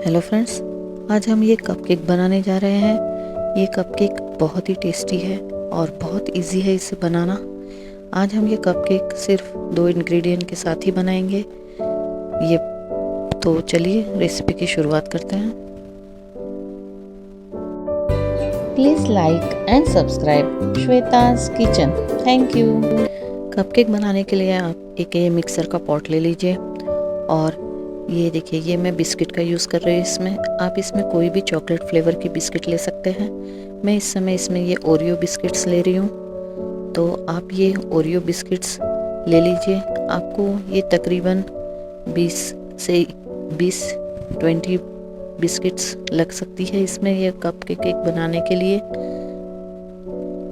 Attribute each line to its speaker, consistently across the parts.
Speaker 1: Hello friends, आज हम ये कपकेक बनाने जा रहे हैं। ये कपकेक बहुत ही टेस्टी है और बहुत इजी है इसे बनाना। आज हम ये कपकेक सिर्फ 2 इंग्रेडिएंट के साथ ही बनाएंगे। ये तो चलिए रेसिपी की शुरुआत करते हैं।
Speaker 2: Please like and subscribe Shweta's kitchen. Thank you.
Speaker 1: Cupcake बनाने के लिए आप एक ये मिक्सर का पॉट ले लीजिए और ये देखिए, ये मैं बिस्किट का यूज़ कर रही हूँ। इसमें आप इसमें कोई भी चॉकलेट फ्लेवर की बिस्किट ले सकते हैं। मैं इस समय इसमें ये ओरियो बिस्किट्स ले रही हूँ, तो आप ये ओरियो बिस्किट्स ले लीजिए। आपको ये तकरीबन 20 बिस्किट्स लग सकती है इसमें ये कपकेक बनाने के लिए।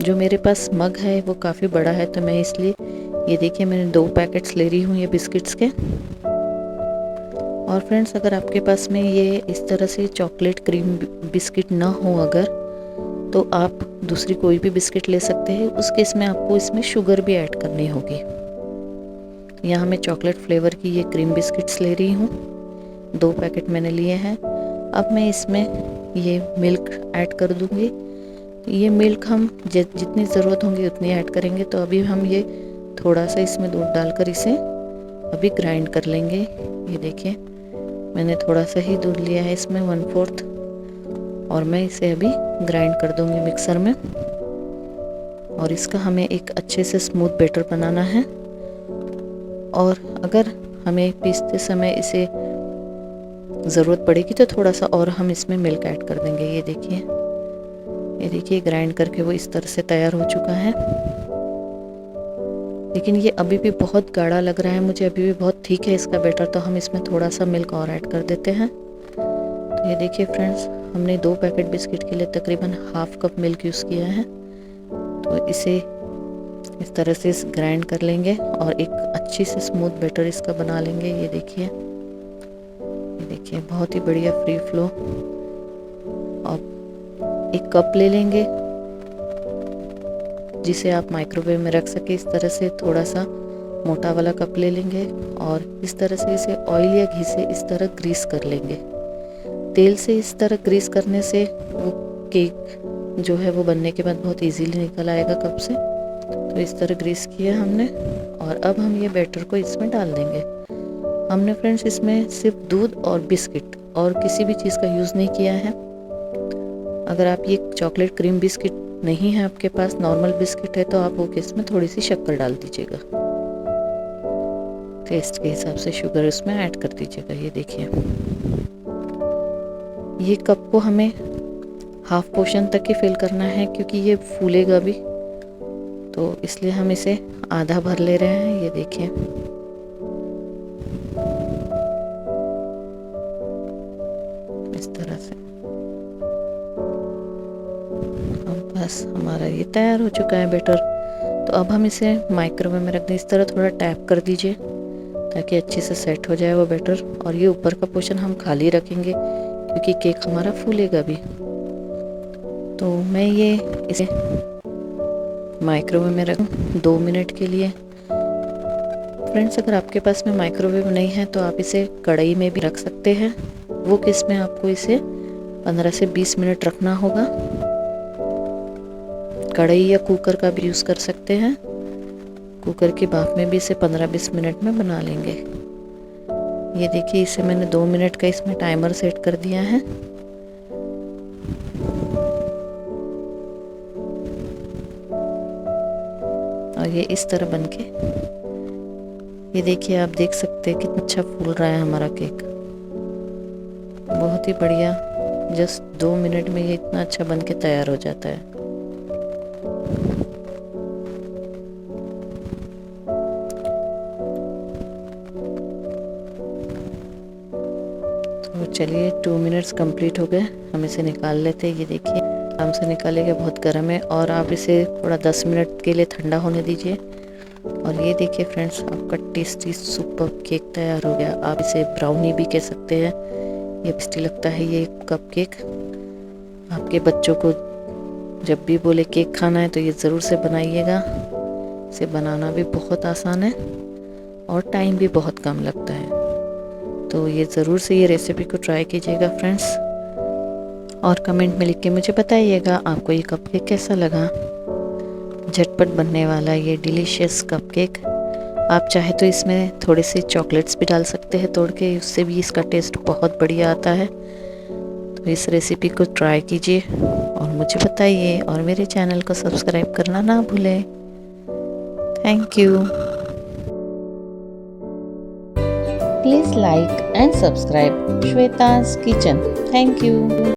Speaker 1: जो मेरे पास मग है वो काफ़ी बड़ा है, तो मैं इसलिए ये देखिए मैंने 2 पैकेट्स ले रही हूँ ये बिस्किट्स के। और फ्रेंड्स, अगर आपके पास में ये इस तरह से चॉकलेट क्रीम बिस्किट ना हो अगर, तो आप दूसरी कोई भी बिस्किट ले सकते हैं। उस केस में आपको इसमें शुगर भी ऐड करनी होगी। यहाँ मैं चॉकलेट फ्लेवर की ये क्रीम बिस्किट्स ले रही हूँ। 2 पैकेट मैंने लिए हैं। अब मैं इसमें ये मिल्क ऐड कर दूँगी। ये मिल्क हम जितनी ज़रूरत होगी उतनी ऐड करेंगे। तो अभी हम ये थोड़ा सा इसमें दूध डालकर इसे अभी ग्राइंड कर लेंगे। ये देखिए, मैंने थोड़ा सा ही दूध लिया है इसमें 1/4, और मैं इसे अभी ग्राइंड कर दूंगी मिक्सर में। और इसका हमें एक अच्छे से स्मूथ बैटर बनाना है। और अगर हमें पीसते समय इसे ज़रूरत पड़ेगी तो थोड़ा सा और हम इसमें मिल्क ऐड कर देंगे। ये देखिए ग्राइंड करके वो इस तरह से तैयार हो चुका है। लेकिन ये अभी भी बहुत गाढ़ा लग रहा है मुझे, अभी भी बहुत ठीक है इसका बैटर, तो हम इसमें थोड़ा सा मिल्क और ऐड कर देते हैं। तो ये देखिए फ्रेंड्स, हमने 2 पैकेट बिस्किट के लिए तकरीबन ½ कप मिल्क यूज़ किया है। तो इसे इस तरह से ग्राइंड कर लेंगे और एक अच्छी से स्मूथ बैटर इसका बना लेंगे। ये देखिए बहुत ही बढ़िया फ्री फ्लो। अब एक कप ले लेंगे जिसे आप माइक्रोवेव में रख सके। इस तरह से थोड़ा सा मोटा वाला कप ले लेंगे और इस तरह से इसे ऑयल या घी से इस तरह ग्रीस कर लेंगे। तेल से इस तरह ग्रीस करने से वो केक जो है वो बनने के बाद बहुत इजीली निकल आएगा कप से। तो इस तरह ग्रीस किया हमने और अब हम ये बैटर को इसमें डाल देंगे। हमने फ्रेंड्स इसमें सिर्फ दूध और बिस्किट और किसी भी चीज़ का यूज़ नहीं किया है। अगर आप ये चॉकलेट क्रीम बिस्किट नहीं है आपके पास, नॉर्मल बिस्किट है, तो आप वो इसमें थोड़ी सी शक्कर डाल दीजिएगा। टेस्ट के हिसाब से शुगर उसमें ऐड कर दीजिएगा। ये देखिए, ये कप को हमें ½ पोर्शन तक ही फिल करना है क्योंकि ये फूलेगा भी, तो इसलिए हम इसे आधा भर ले रहे हैं। ये देखिए, इस तरह से बस हमारा ये तैयार हो चुका है बैटर। तो अब हम इसे माइक्रोवेव में रख दें। इस तरह थोड़ा टैप कर दीजिए ताकि अच्छे से सेट हो जाए वो बैटर। और ये ऊपर का पोर्शन हम खाली रखेंगे क्योंकि केक हमारा फूलेगा भी। तो मैं ये इसे माइक्रोवेव में रखूँ 2 मिनट के लिए। फ्रेंड्स, अगर आपके पास में माइक्रोवेव नहीं है तो आप इसे कढ़ाई में भी रख सकते हैं। वो किस में आपको इसे 15 से 20 मिनट रखना होगा। कढ़ाई या कुकर का भी यूज़ कर सकते हैं। कुकर की भाप में भी इसे 15-20 मिनट में बना लेंगे। ये देखिए, इसे मैंने 2 मिनट का इसमें टाइमर सेट कर दिया है। और ये इस तरह बनके, ये देखिए, आप देख सकते हैं कितना अच्छा फूल रहा है हमारा केक। बहुत ही बढ़िया। जस्ट 2 मिनट में ये इतना अच्छा बनके तैयार हो जाता है। तो चलिए 2 मिनट्स कंप्लीट हो गए, हम इसे निकाल लेते हैं। ये देखिए, आराम से निकालेगा, बहुत गर्म है। और आप इसे थोड़ा 10 मिनट के लिए ठंडा होने दीजिए। और ये देखिए फ्रेंड्स, आपका टेस्टी सुपर केक तैयार हो गया। आप इसे ब्राउनी भी कह सकते हैं। ये टेस्टी लगता है ये कप केक। आपके बच्चों को जब भी बोले केक खाना है तो ये ज़रूर से बनाइएगा। इसे बनाना भी बहुत आसान है और टाइम भी बहुत कम लगता है। तो ये ज़रूर से ये रेसिपी को ट्राई कीजिएगा फ्रेंड्स, और कमेंट में लिख के मुझे बताइएगा आपको ये कपकेक कैसा लगा। झटपट बनने वाला ये डिलीशियस कपकेक, आप चाहे तो इसमें थोड़े से चॉकलेट्स भी डाल सकते हैं तोड़ के, उससे भी इसका टेस्ट बहुत बढ़िया आता है। तो इस रेसिपी को ट्राई कीजिए और मुझे बताइए, और मेरे चैनल को सब्सक्राइब करना ना भूलें। Thank you.
Speaker 2: Please like and subscribe Shweta's Kitchen. Thank you.